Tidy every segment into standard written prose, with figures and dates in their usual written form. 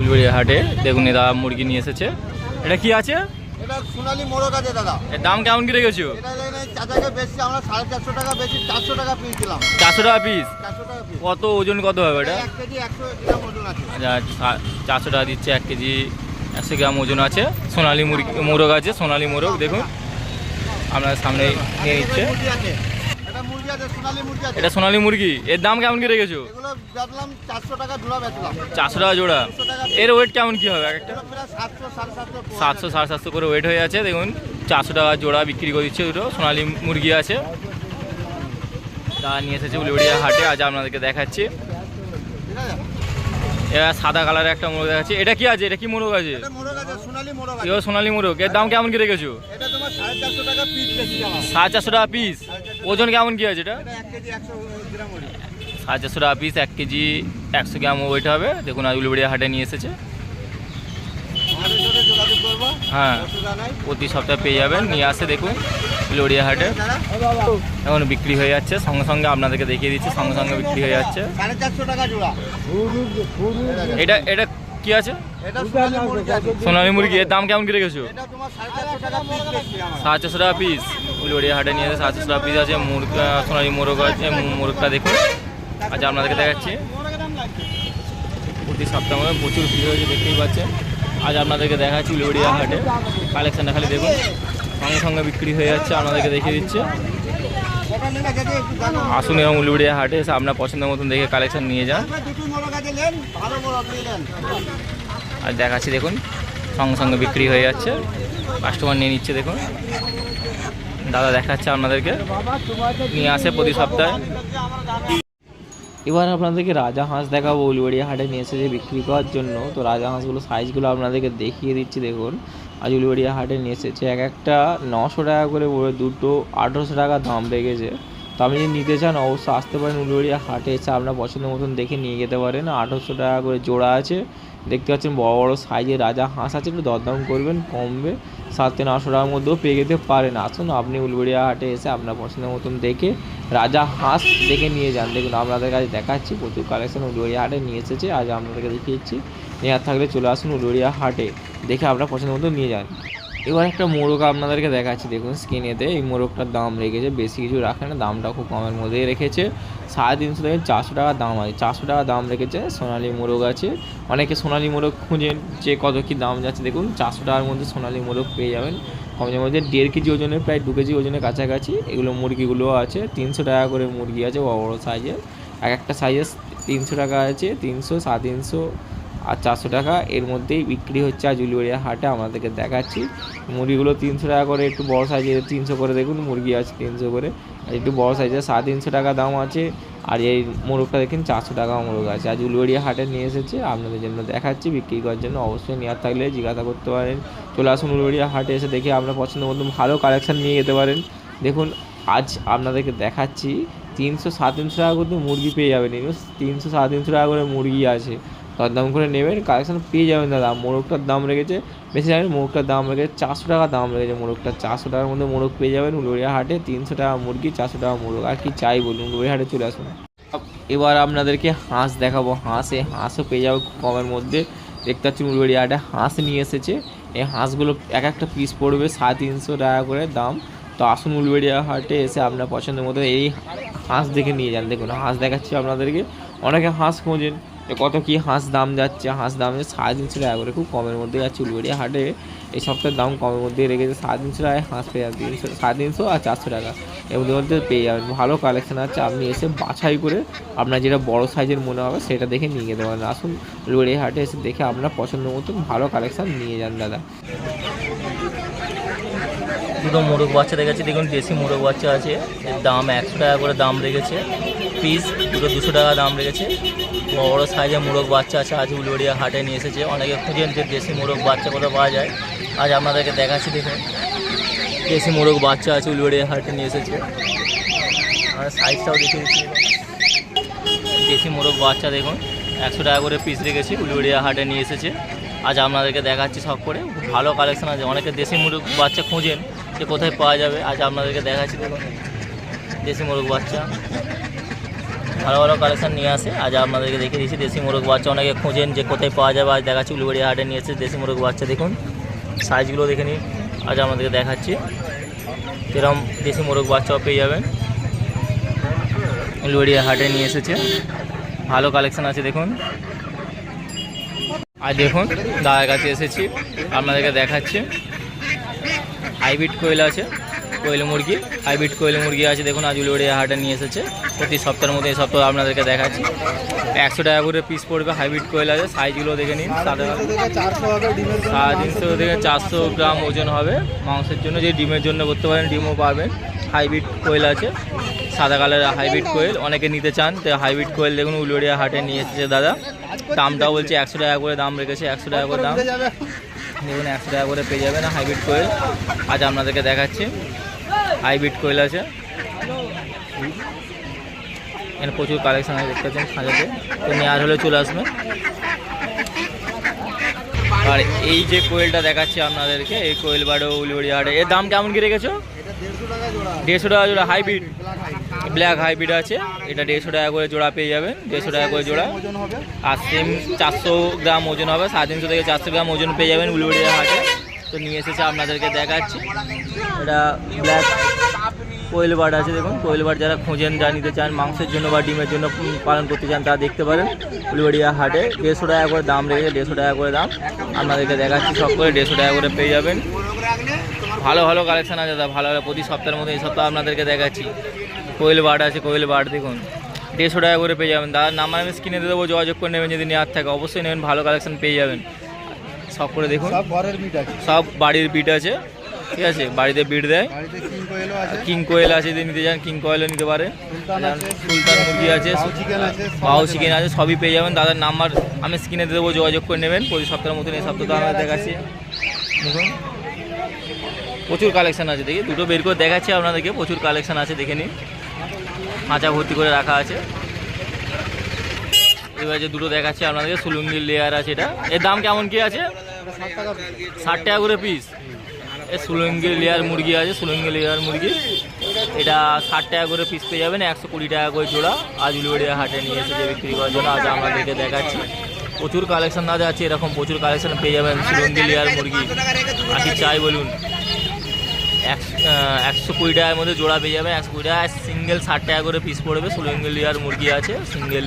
উলুবেড়িয়া হাটে দেখুন দাদা মুরগি নিয়ে এসেছে। এটা কি আছে? এটা সোনালী মোরগ আছে দাদা। এর দাম কেমন কি রেখেছো? এটা চাচাকে বেশি আমরা 450 টাকা বেশি 400 টাকা পিস দিলাম। 400 টাকা পিস? 400 টাকা পিস। কত ওজন কত হবে এটা? 1 কেজি 100 গ্রাম ওজন আছে। আচ্ছা 400 টাকা দিচ্ছে, 1 কেজি 100 গ্রাম ওজন আছে। সোনালী মুরগি মোরগ আছে, সোনালী মোরগ দেখুন আপনার সামনে নিয়ে নিচ্ছে। এটা সোনালী মুরগি। এর দাম কেমন কি রেখেছো? এগুলো বেচলাম 400 টাকা জোড়া বেচলাম। 400 টাকা জোড়া। এর ওয়েট কেমন কি হবে একটা? 700 700 750 করে ওয়েট হয়ে আছে। দেখুন 400 টাকা জোড়া বিক্রি করে দিচ্ছে। দুটো সোনালী মুরগি আছে, তা নিয়ে এসেছে উলুবেড়িয়া হাটে। আজ আপনাদেরকে দেখাচ্ছি। এবার সাদা কালারের একটা মোরগ দেখাচ্ছি। এটা কি আছে? এটা কি মোরগ আছে? এটা মোরগ আছে, সোনালী মোরগ আছে। এও সোনালী মোরগ। এর দাম কেমন কি রেখেছো? এটা তোমার 450 টাকা পিস বেশি যাবে। 450 টাকা পিস। ওজন কেমন কি আছে এটা? এটা 1 কেজি 100 গ্রাম ওজন। 450 টাকা পিস, 1 কেজি 100 গ্রাম ওয়েট হবে। দেখুন আজ উলুবেড়িয়া হাটে নিয়ে এসেছে। আমাদের সাথে যোগাযোগ করবা। হ্যাঁ, অসুবিধা নাই। প্রতি সপ্তাহে পেয়ে যাবেন। নিয়ে আসে দেখুন উলুবেড়িয়া হাটে। এখন বিক্রি হয়ে যাচ্ছে, সঙ্গে সঙ্গে আপনাদেরকে দেখিয়ে দিচ্ছি, সঙ্গে সঙ্গে বিক্রি হয়ে যাচ্ছে। 450 টাকা জোড়া। এটা কি আছে? এটা সোনালী মুরগি আছে। সোনালী মুরগি। এর দাম কেমন কি রেখেছো? এটা তোমার 450 টাকা পিস বেশি আমার। 450 টাকা পিস। উলুবেড়িয়া হাটে নিয়ে এসে 450 টাকা পিস আছে। মুরগা সোনালী মোরগ আছে। মোরগটা দেখুন আজ আপনাদেরকে দেখাচ্ছি। প্রতি সপ্তাহে প্রচুর ভিড় হয়েছে, দেখতেই পাচ্ছেন। আজ আপনাদেরকে দেখাচ্ছি উলুবেড়িয়া হাটে কালেকশানটা খালি দেখুন, সঙ্গে সঙ্গে বিক্রি হয়ে যাচ্ছে। আপনাদেরকে দেখিয়ে দিচ্ছে। আসুন এবং উলুবেড়িয়া হাটে এসে আপনার পছন্দের মতন দেখে কালেকশন নিয়ে যান। আর দেখাচ্ছি দেখুন, সঙ্গে সঙ্গে বিক্রি হয়ে যাচ্ছে, কাস্টমার নিয়ে নিচ্ছে। দেখুন দাদা দেখাচ্ছে আপনাদেরকে, নিয়ে আসে প্রতি সপ্তাহে। এবার আপনাদেরকে রাজা হাঁস দেখাবো। উলুবেড়িয়া হাটে নিয়ে এসেছে বিক্রি করার জন্য। তো রাজা হাঁসগুলো সাইজগুলো আপনাদেরকে দেখিয়ে দিচ্ছি। দেখুন আজ উলুবেড়িয়া হাটে নিয়ে এসেছে। এক একটা 900 টাকা করে বলে, দুটো 1800 টাকা দাম রেখেছে। তো আপনি যদি নিতে চান অবশ্যই আসতে পারেন উলুবেড়িয়া হাটে, এসে আপনার পছন্দের মতন দেখে নিয়ে যেতে পারেন। 1800 টাকা করে জোড়া আছে। দেখতে পাচ্ছেন বড় বড় সাইজের রাজা হাঁস আছে। একটু দরদাম করবেন, কমবে। 700-900 টাকার মধ্যেও পেয়ে যেতে পারেন। আসুন আপনি উলুবেড়িয়া হাটে এসে আপনার পছন্দের মতন দেখে রাজা হাঁস দেখে নিয়ে যান। দেখুন আপনাদের কাছে দেখাচ্ছি, প্রচুর কালেকশন উলুবেড়িয়া হাটে নিয়ে এসেছে। আজ আপনাদেরকে দেখিয়েছি। নেওয়ার থাকলে চলে আসুন উলুবেড়িয়া হাটে, দেখে আপনার পছন্দের মতো নিয়ে যান। এবার একটা মোরগ আপনাদেরকে দেখাচ্ছি। দেখুন স্ক্রিনেতে এই মোরগটার দাম রেখেছে, বেশি কিছু রাখে না, দামটা খুব কমের মধ্যেই রেখেছে। 350 থেকে 400 টাকা দাম আছে। 400 টাকা দাম রেখেছে। সোনালী মোরগ আছে। অনেকে সোনালী মোরগ খুঁজেন যে কত কী দাম যাচ্ছে। দেখুন 400 টাকার মধ্যে সোনালী মোরগ পেয়ে যাবেন কমের মধ্যে। 1.5 কেজি ওজনের, প্রায় 2 কেজি ওজনের কাছাকাছি এগুলো মুরগিগুলো আছে। 300 টাকা করে মুরগি আছে বড় বড় সাইজের। এক একটা সাইজের 300 টাকা আছে, 300, 350 আর 400 টাকা এর মধ্যেই বিক্রি হচ্ছে আজ উলুবেড়িয়া হাটে। আমাদেরকে দেখাচ্ছি মুরগিগুলো 300 টাকা করে, একটু বড় সাইজের 300 করে। দেখুন মুরগি আছে 300 করে, আর একটু বড় সাইজের 350 টাকা দাম আছে। আর এই মোরগটা দেখেন 400 টাকা মোরগ আছে। আজ উলুবেড়িয়া হাটে নিয়ে এসেছে, আপনাদের জন্য দেখাচ্ছি বিক্রি করার জন্য। অবশ্যই নেওয়ার থাকলে জিজ্ঞাসা করতে পারেন। চলে আসুন উলুবেড়িয়া হাটে, এসে দেখে আপনার পছন্দের মতো ভালো কালেকশান নিয়ে যেতে পারেন। দেখুন আজ আপনাদেরকে দেখাচ্ছি 300-350 টাকা করে মুরগি পেয়ে যাবেন। 300-350 টাকা করে মুরগি আছে, দরদাম করে নেবেন, কালেকশান পেয়ে যাবেন দাদা। মোরগটার দাম রেখেছে বেশি জানেন, মোরগটার দাম রেখেছে 400 টাকা দাম রেখেছে মোরগটা। 400 টাকার মধ্যে মোরগ পেয়ে যাবেন উলুবেড়িয়া হাটে। 300 টাকা মুরগি, 400 টাকা মোরগ, আর কি চাই বলুন। উলুবেড়িয়া হাটে চলে আসুন। এবার আপনাদেরকে হাঁস দেখাবো। হাঁসও পেয়ে যাবো খুব কমের মধ্যে। দেখতে পাচ্ছি উলুবেড়িয়া হাটে হাঁস নিয়ে এসেছে। এই হাঁসগুলো এক একটা পিস পড়বে 350 টাকা করে দাম। তো আসুন উলুবেড়িয়া হাটে এসে আপনার পছন্দের মতো এই হাঁস দেখে নিয়ে যান। দেখুন হাঁস দেখাচ্ছি আপনাদেরকে। অনেকে হাঁস খোঁজেন যে কত কী হাঁস দাম যাচ্ছে। হাঁস দাম যাচ্ছে 350 টাকা করে, খুব কমের মধ্যে যাচ্ছে উলুবেড়িয়া হাটে। এই সপ্তাহের দাম কমের মধ্যে রেখেছে। 350 টাকায় হাঁস পেয়ে যাবেন। 350 আর 400 টাকা এর মধ্যে পেয়ে যাবেন। ভালো কালেকশন আছে, আপনি এসে বাছাই করে আপনার যেটা বড় সাইজের মনে হবে সেটা দেখে নিয়ে যেতে পারেন। আসুন উলুবেড়িয়া হাটে এসে দেখে আপনার পছন্দের মতন ভালো কালেকশান নিয়ে যান দাদা। দুটো মোরগ বাচ্চা দেখেছি। দেখুন দেশি মোরগ বাচ্চা আছে, এর দাম 100 টাকা করে দাম রেখেছে পিস। দুটো 200 টাকা দাম রেখেছে। বড় সাইজের মোরগ বাচ্চা আছে, আজ উলুবেড়িয়া হাটে নিয়ে এসেছে। অনেকে খুঁজেন যে দেশি মোরগ বাচ্চা কোথাও পাওয়া যায়, আজ আপনাদেরকে দেখাচ্ছি। দেখুন দেশি মোরগ বাচ্চা আছে, উলুবেড়িয়া হাটে নিয়ে এসেছে। আর সাইজটাও দেখে দিচ্ছি। দেশি মোরগ বাচ্চা দেখুন 100 টাকা করে পিস রেখেছি, উলুবেড়িয়া হাটে নিয়ে এসেছে। আজ আপনাদেরকে দেখাচ্ছি সব করে। ভালো কালেকশন আছে। অনেকে দেশি মোরগ বাচ্চা খুঁজেন যে কোথায় পাওয়া যাবে, আজ আপনাদেরকে দেখাচ্ছি। দেখুন দেশি মোরগ বাচ্চা ভালো ভালো কালেকশন নিয়ে আসে। আজ আপনাদেরকে দেখিয়ে দিচ্ছি দেশি মোরগ বাচ্চা, অনেকে খোঁজেন যে কোথায় পাওয়া যাবে, আজ দেখাচ্ছি উলুবেড়িয়া হাটে নিয়ে এসে দেশি মোরগ বাচ্চা। দেখুন সাইজগুলো দেখে নিন, আজ আমাদেরকে দেখাচ্ছি এরকম দেশি মোরগ বাচ্চাও পেয়ে যাবেন। উলুবেড়িয়া হাটে নিয়ে এসেছে, ভালো কালেকশন আছে দেখুন। আর দেখুন দাদার কাছে এসেছি, আপনাদেরকে দেখাচ্ছি হাইব্রিড কোয়েল আছে, কোয়েল মুরগি, হাইব্রিড কোয়েল মুরগি আছে দেখুন। আজ উলুবেড়িয়া হাটে নিয়ে এসেছে, প্রতি সপ্তাহের মধ্যে এই সপ্তাহে আপনাদেরকে দেখাচ্ছি। 100 টাকা করে পিস পড়বে, হাইব্রিড কোয়েল আছে। সাইজগুলো দেখে নিন, 350 থেকে 400 গ্রাম ওজন হবে। মাংসের জন্য যে ডিমের জন্য করতে পারেন, ডিমও পাবেন। হাইব্রিড কোয়েল আছে, সাদা কালারের হাইব্রিড কোয়েল, অনেকে নিতে চান তো হাইব্রিড কোয়েল দেখুন উলুবেড়িয়া হাটে নিয়ে এসেছে দাদা। দামটাও বলছে 100 টাকা করে দাম রেখেছে, 100 টাকা করে দাম দেখুন, 100 টাকা করে পেয়ে যাবেন হাইব্রিড কোয়েল। আজ আপনাদেরকে দেখাচ্ছি হাইব্রিড কোয়েল আছে, এখানে প্রচুর কালেকশন আছে দেখতে পাচ্ছেন সাজাতে, তো নেওয়ার হলে চলে আসবে। আর এই যে কোয়েলটা দেখাচ্ছি আপনাদেরকে, এই কোয়েল বাড়ো উলুবেড়িয়া হাটে, এর দাম কেমন কি রেখেছো? 150 টাকা জোড়া হাইব্রিড, ব্ল্যাক হাইব্রিড আছে, এটা 150 টাকা করে জোড়া পেয়ে যাবেন, 150 টাকা করে জোড়া। আর সেম 400 গ্রাম ওজন হবে, 350 থেকে 400 গ্রাম ওজন পেয়ে যাবেন উলুবেড়িয়া হাটে। তো নিয়ে এসেছে আপনাদেরকে দেখাচ্ছি, এটা ব্ল্যাক কোয়েল বার্ড আছে দেখুন। কোয়েল বার্ড যারা খোঁজেন, যা নিতে চান মাংসের জন্য বা ডিমের জন্য পালন করতে চান, তারা দেখতে পারেন উলুবেড়িয়া হাটে। 150 টাকা করে দাম রেখেছে, 150 টাকা করে দাম আপনাদেরকে দেখাচ্ছি, সব করে 150 টাকা করে পেয়ে যাবেন। ভালো ভালো কালেকশন আছে দাদা, ভালো ভালো প্রতি সপ্তাহের মধ্যে এই সপ্তাহ আপনাদেরকে দেখাচ্ছি। কোয়েল বার্ড আছে, কোয়েল বার্ড দেখুন 150 টাকা করে পেয়ে যাবেন। দাদার নাম্বার আমি স্ক্রিনে দিয়ে দেবো, যোগাযোগ করে নেবেন, যদি নেওয়ার থাকে অবশ্যই নেবেন, ভালো কালেকশন পেয়ে যাবেন। সব করে দেখুন, সব বাড়ির বিট আছে, ঠিক আছে, বাড়িতে বিট দেয়। কিং কোয়েল আছে, যদি নিতে চান কিং কোয়েলও নিতে পারেন। সুলতান মুরগি আছে, বাউ চিকেন আছে, সবই পেয়ে যাবেন। দাদার নাম্বার আমি স্ক্রিনে দিয়ে দেবো, যোগাযোগ করে নেবেন। প্রতি সপ্তাহের মতন এই সপ্তাহে আমরা দেখাচ্ছি দেখুন, প্রচুর কালেকশন আছে। দেখি দুটো বের করে দেখাচ্ছি আপনাদেরকে, প্রচুর কালেকশন আছে দেখে নিন, খাঁচা ভর্তি করে রাখা আছে। এবার যে দুটো দেখাচ্ছি আপনাদেরকে, সুলুঙ্গির লেয়ার আছে, এটা এর দাম কেমন কি আছে? 60 টাকা করে পিস। এই সুলুঙ্গির লেয়ার মুরগি আছে, সুলুঙ্গির লেয়ার মুরগি, এটা 60 টাকা করে পিস পেয়ে যাবেন, 120 টাকা করে জোড়া। আজ উলুবেড়িয়া হাটে নিয়ে এসেছে বিক্রি করার জন্য, আজ আমাদেরকে দেখাচ্ছি। প্রচুর কালেকশন দাদা আছে, এরকম প্রচুর কালেকশন পেয়ে যাবেন। সুলুঙ্গি লেয়ার মুরগি আশি চাই বলুন, 120 টাকার মধ্যে জোড়া পেয়ে যাবে, 120 টাকা। সিঙ্গেল 60 টাকা করে পিস পড়বে। সুলুঙ্গি লেয়ার মুরগি আছে, সিঙ্গেল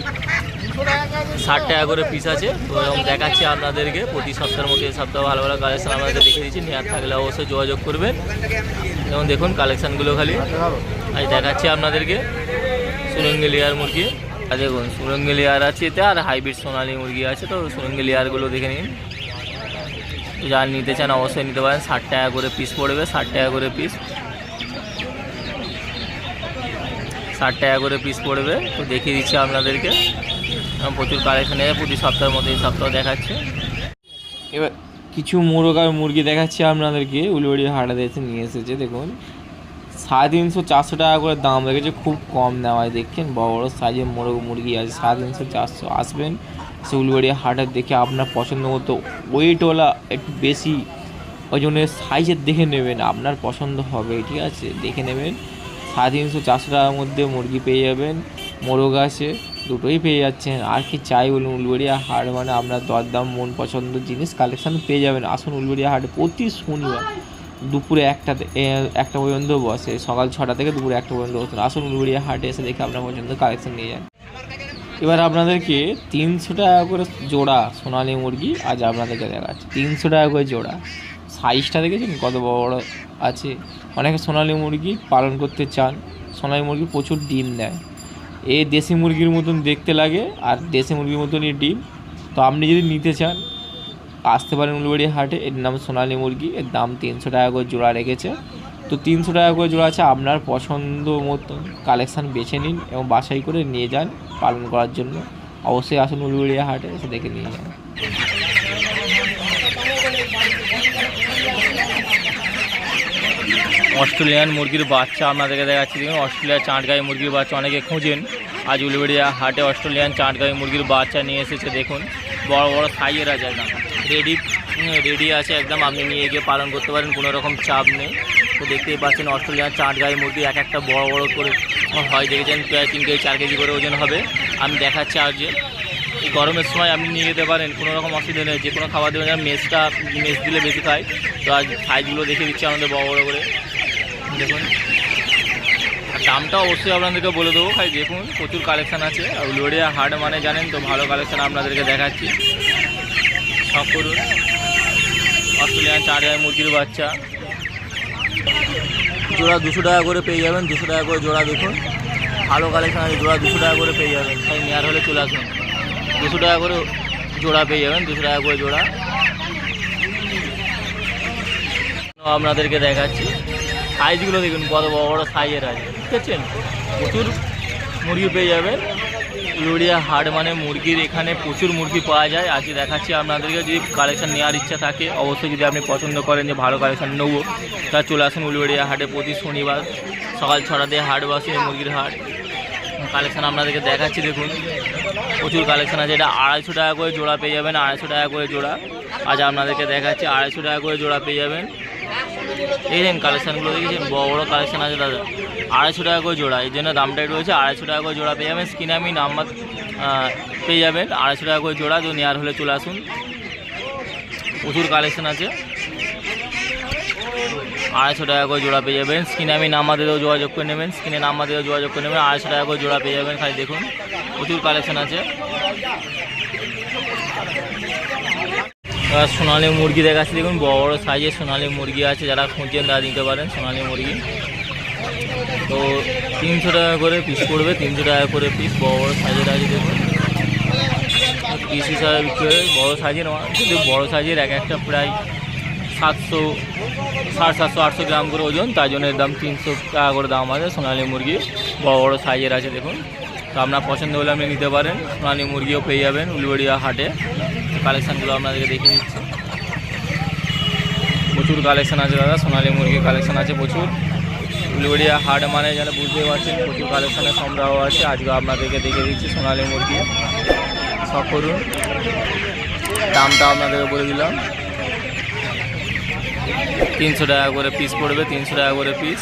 60 টাকা করে পিস আছে। তো এরকম দেখাচ্ছি আপনাদেরকে, প্রতি সপ্তাহের মধ্যে এই সপ্তাহে ভালো ভালো কালেকশন আমাদেরকে দেখিয়ে দিচ্ছি। নেওয়ার থাকলে অবশ্যই যোগাযোগ করবেন। যেমন দেখুন কালেকশানগুলো খালি আজ দেখাচ্ছি আপনাদেরকে। সুলুঙ্গি লেয়ার মুরগি আর দেখুন, সুলুঙ্গি লেয়ার আছে এতে, আর হাইব্রিড সোনালি মুরগি আছে। তো সুলুঙ্গি লেয়ারগুলো দেখে নিন, যারা নিতে চান অবশ্যই নিতে পারেন। 60 টাকা করে পিস পড়বে, 60 টাকা করে পিস, 60 টাকা করে পিস পড়বে। তো দেখিয়ে দিচ্ছি আপনাদেরকে, প্রচুর কালেকশন আছে, প্রতি সপ্তাহের মধ্যে এই সপ্তাহ দেখাচ্ছে। এবার কিছু মোরগ আর মুরগি দেখাচ্ছি আপনাদেরকে, উলুবেড়িয়া হাটে এসে নিয়ে এসেছে দেখুন। 350-400 টাকা করে দাম রেখেছে, খুব কম নেওয়ায়। দেখছেন বড় বড় সাইজের মোরগ মুরগি আছে, 350-400। আসবেন সে উলুবেড়িয়া হাটে, দেখে আপনার পছন্দ মতো ওয়েটওয়ালা একটু বেশি ওজনের সাইজের দেখে নেবেন, আপনার পছন্দ হবে, ঠিক আছে, দেখে নেবেন। 350-400 টাকার মধ্যে মুরগি পেয়ে যাবেন, মোরগ আছে, দুটোই পেয়ে যাচ্ছেন। আর কি চাই বলুন, উলুবেড়িয়া হাট মানে আপনার দরদাম মন পছন্দ জিনিস কালেকশান পেয়ে যাবেন। আসুন উলুবেড়িয়া হাটে, প্রতি শনিবার দুপুরে 1টা পর্যন্ত বসে, সকাল 6টা থেকে দুপুরে 1টা পর্যন্ত বসে। আসুন উলুবেড়িয়া হাটে এসে দেখে আপনার পছন্দ কালেকশান নিয়ে যান। এবার আপনাদেরকে 300 টাকা করে জোড়া সোনালি মুরগি আজ আপনাদেরকে দেখাচ্ছি, 300 টাকা করে জোড়া। সাইজটা দেখেছেন কত বড় বড় আছে। অনেকে সোনালি মুরগি পালন করতে চান, সোনালি মুরগি প্রচুর ডিম দেয়, এই দেশি মুরগির মতন দেখতে লাগে আর দেশি মুরগির মতনই ডিম। তো আপনি যদি নিতে চান আসতে পারেন উলুবেড়িয়া হাটে। এর নাম সোনালি মুরগি, এর দাম 300 টাকা করে জোড়া রেখেছে। তো 300 টাকা করে জোড়া আছে, আপনার পছন্দ মতন কালেকশান বেছে নিন এবং বাছাই করে নিয়ে যান পালন করার জন্য। অবশ্যই আসুন উলুবেড়িয়া হাটে, এসে দেখে নিয়ে যান। অস্ট্রেলিয়ান মুরগির বাচ্চা আপনাদেরকে দেখাচ্ছি দেখুন, অস্ট্রেলিয়ার চাঁটগাঁই মুরগির বাচ্চা অনেকে খুঁজেন, আজ উলুবেড়িয়া হাটে অস্ট্রেলিয়ান চাঁটগাঁই মুরগির বাচ্চা নিয়ে এসেছে দেখুন। বড় বড় সাইজের আছে, একদম রেডি আছে একদম, আপনি নিয়ে গিয়ে পালন করতে পারেন, কোনো রকম চাপ নেই। তো দেখতেই পাচ্ছেন অস্ট্রেলিয়ান চাঁটগাঁই মুরগি এক একটা বড় বড় করে হয় দেখেছেন প্রায় 3 কেজি 4 কেজি করে ওজন হবে। আমি দেখাচ্ছি আর যে এই গরমের সময় আপনি নিয়ে যেতে পারেন, কোনো রকম অসুবিধা নেই। যে কোনো খাবার দেবেন, মেস দিলে বেশি খায়। তো আজ সাইজগুলো দেখে দিচ্ছি আমাদের বড় বড় করে দেখুন। আর দামটা অবশ্যই আপনাদেরকে বলে দেবো। খাই দেখুন প্রচুর কালেকশান আছে। আর উলুবেড়িয়া হাট মানে জানেন তো ভালো কালেকশান আপনাদেরকে দেখাচ্ছি। সব করুন। অস্ট্রেলিয়ান 4 হাজার মুরগির বাচ্চা জোড়া 200 টাকা করে পেয়ে যাবেন। 200 টাকা করে জোড়া দেখুন, ভালো কালেকশান আছে। জোড়া 200 টাকা করে পেয়ে যাবেন। তাই নেওয়ার হলে চলে আসুন। 200 টাকা করে জোড়া পেয়ে যাবেন, 200 টাকা করে জোড়া। আপনাদেরকে দেখাচ্ছি সাইজগুলো দেখুন কত বড় বড় সাইজের আছে, ঠিক আছে। প্রচুর মুরগি পেয়ে যাবেন। উলুবেড়িয়া হাট মানে মুরগির, এখানে প্রচুর মুরগি পাওয়া যায়। আজকে দেখাচ্ছি আপনাদেরকে। যদি কালেকশান নেওয়ার ইচ্ছা থাকে অবশ্যই, যদি আপনি পছন্দ করেন যে ভালো কালেকশান নেবো, তা চলে আসুন উলুবেড়িয়া হাটে। প্রতি শনিবার সকাল 6টাতে হাট বসে, মুরগির হাট। কালেকশান আপনাদেরকে দেখাচ্ছি দেখুন, প্রচুর কালেকশান আছে। এটা 250 টাকা করে জোড়া পেয়ে যাবেন, 250 টাকা করে জোড়া। আজ আপনাদেরকে দেখাচ্ছি 250 টাকা করে জোড়া পেয়ে যাবেন। এই দেন কালেকশানগুলো দেখেছেন, বড় বড় কালেকশান আছে দাদা। 250 টাকা করে জোড়া, এই জন্য দামটাই রয়েছে। 250 টাকা করে জোড়া পেয়ে যাবেন। স্ক্রিনে আমি নাম্বার পেয়ে যাবেন। 250 টাকা করে জোড়া। তো নেওয়ার হলে চলে আসুন, প্রচুর কালেকশান আছে। 250 টাকা করে জোড়া পেয়ে যাবেন। স্ক্রিনে আমি নাম্বার দিয়েও যোগাযোগ করে নেবেন। স্ক্রিনে নাম্বার দিয়েও যোগাযোগ করে নেবেন। 250 টাকা করে জোড়া পেয়ে যাবেন। খালি দেখুন প্রচুর কালেকশান আছে। সোনালি মুরগি দেখাচ্ছি দেখুন, বড় বড় সাইজের সোনালি মুরগি আছে। যারা খুঁজছেন তারা নিতে পারেন সোনালি মুরগি। তো 300 টাকা করে পিস পড়বে, 300 টাকা করে পিস। বড় বড় সাইজের আছে দেখুন, পিস হিসাবে বিক্রি হয়। বড়ো সাইজের কিন্তু বড়ো সাইজের এক একটা প্রায় 700, 750, 800 গ্রাম করে ওজন। তাই জন্য এর দাম 300 টাকা করে দাম আছে। সোনালি মুরগি বড় বড় সাইজের আছে দেখুন। তো আপনার পছন্দ হলে আপনি নিতে পারেন। সোনালি মুরগিও পেয়ে যাবেন উলুবেড়িয়া হাটে। কালেকশানগুলো আপনাদেরকে দেখিয়ে দিচ্ছি। প্রচুর কালেকশান আছে দাদা, সোনালি মুরগির কালেকশান আছে প্রচুর। উলুবেড়িয়া হাট মানে যেন বুঝতে পারছেন প্রচুর কালেকশানের সরবরাহ আছে। আজকে আপনাদেরকে দেখিয়ে দিচ্ছি সোনালি মুরগি। সব করুন, দামটা আপনাদেরকে বলে দিলাম। 300 টাকা করে পিস পড়বে, 300 টাকা করে পিস।